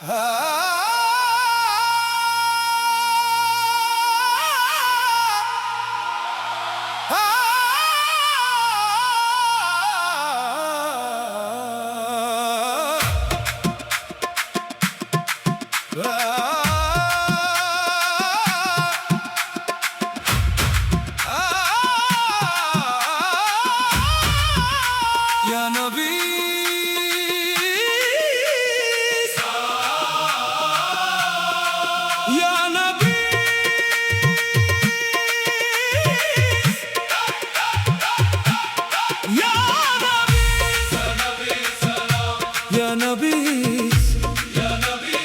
Ya Nabi, Ya Nabi, Ya Nabi, Ya Nabi, Ya Nabi,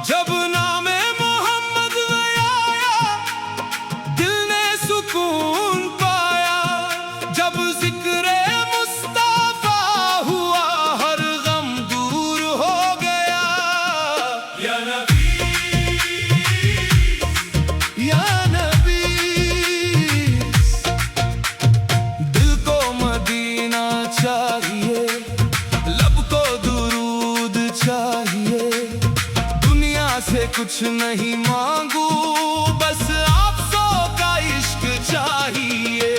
जब नामे मोहम्मद आया दिल ने सुकून पाया, जब जिक्र मुस्तफा हुआ हर गम दूर हो गया। या नबी, या नबी, दिल को मदीना चाहिए, लब को दुरूद चाहिए, दुनिया से कुछ नहीं मांगू, बस आपसो का इश्क चाहिए।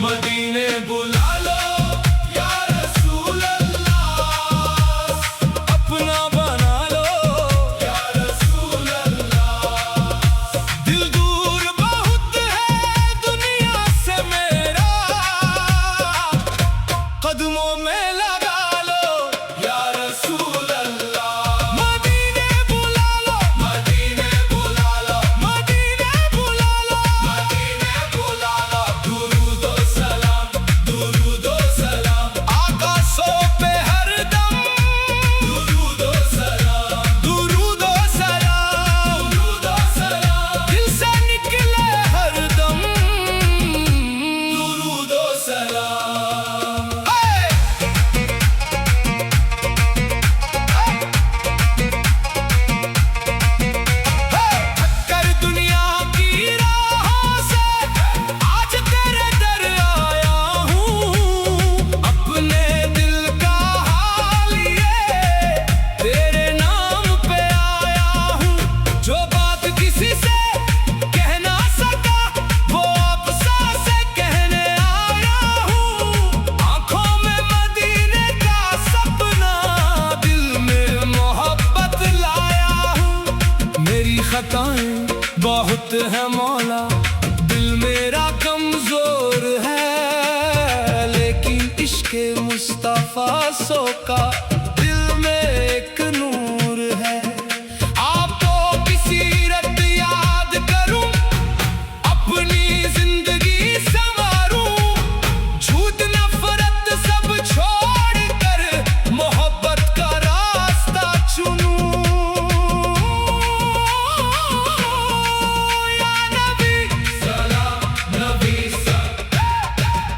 मदीने बुला लो या रसूल अल्लाह, अपना बना लो या रसूल अल्लाह। दिल दूर बहुत है दुनिया से मेरा, कदमों में लगा लो या रसूल अल्लाह। मदीने बुला लो, मदीने बुला लो, मदीने बुला लो, मदीने बुला लो। दुरूदो सलाम, दुरूदो सलाम, आकाशों पे हरदम। दुरूदो सलाम, दुरूदो सलाम, दुरूदो सलाम, दिल से निकले हरदम। दुरूदो सलाम। कर दुनिया की राहों से आज तेरे दर आया हूँ, अपने दिल का हाल ये तेरे नाम पे आया हूँ। जो बात किसी से कह ना सका वो आपसा से कहने आया हूँ। आंखों में मदीने का सपना, दिल में मोहब्बत लाया हूँ। मेरी खताएं बहुत है मौला, दिल मेरा कमजोर है, लेकिन इश्क़े मुस्तफा सो का दिल में एक नूर है। आपको किसी रत याद करूं, अपनी जिंदगी संवारूं, झूठ नफरत सब छोड़ कर मोहब्बत का रास्ता चुनूं। या नबी सलाम, नबी सलाम,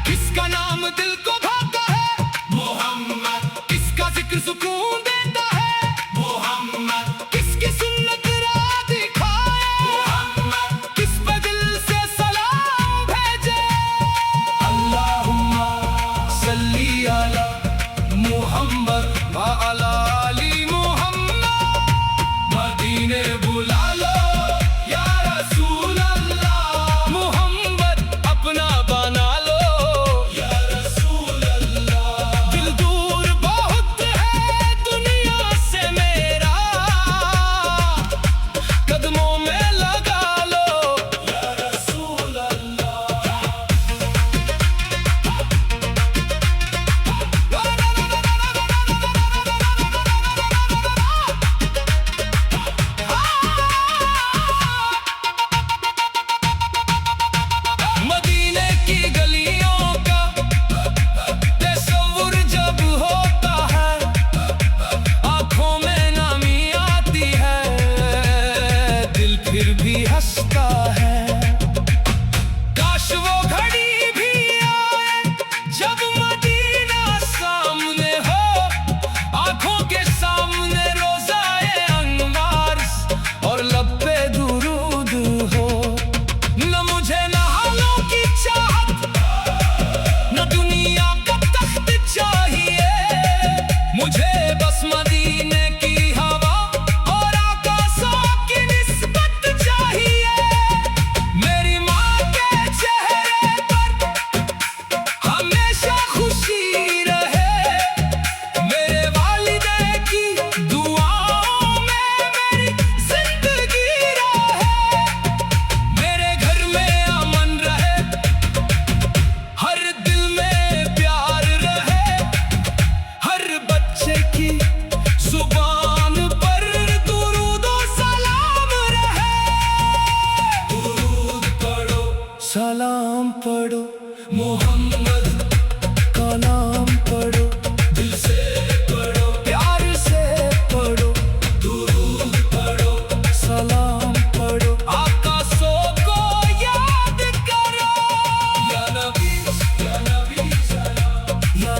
किसका नाम दिल को भाता है मोहम्मद, किसका जिक्र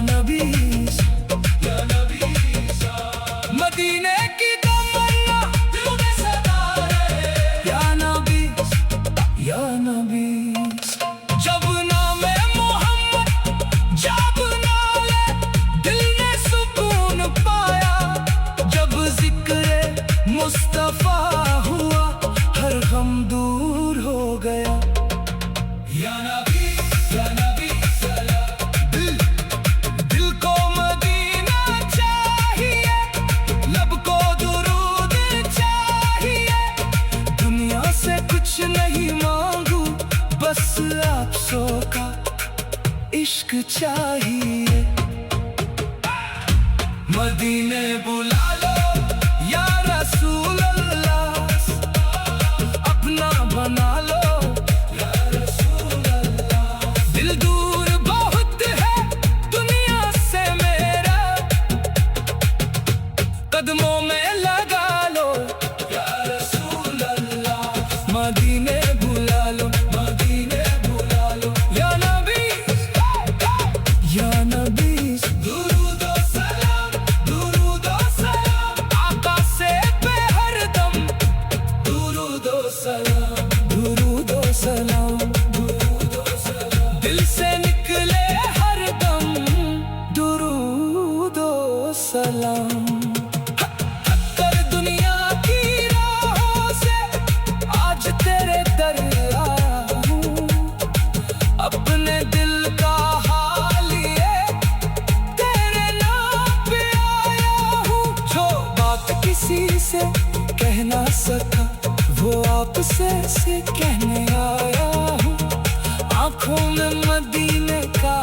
नबी मदीने की तमन्ना दिल में सदा रहे या नबी जब नामे मोहम्मद जब नाले दिल ने सुकून पाया जब जिक्र मुस्तफा हुआ हर गम दूर हो गया या नबी सलाम दिल को मदीना चाहिए लब को दुरूद चाहिए दुनिया से कुछ नहीं मांगू बस आपसों का इश्क चाहिए मदीने बुला लो या रसूल अल्लाह अपना बना लो या रसूल अल्लाह दिल दूर बहुत है दुनिया से मेरा कदमों में लगा लो या रसूल अल्लाह मदीने बुला लो या नबी दुरूद सलाम आका से पे हरदम दुरूद सलाम दिल से निकले हरदम दुरूद सलाम कर दुनिया की राहों से आज तेरे दर आया हूँ अपने दिल का हाल ये तेरे नाम पे आया हूँ जो बात किसी से कह ना सका वो आपसे कहने आया हूँ आँखों में मदीने का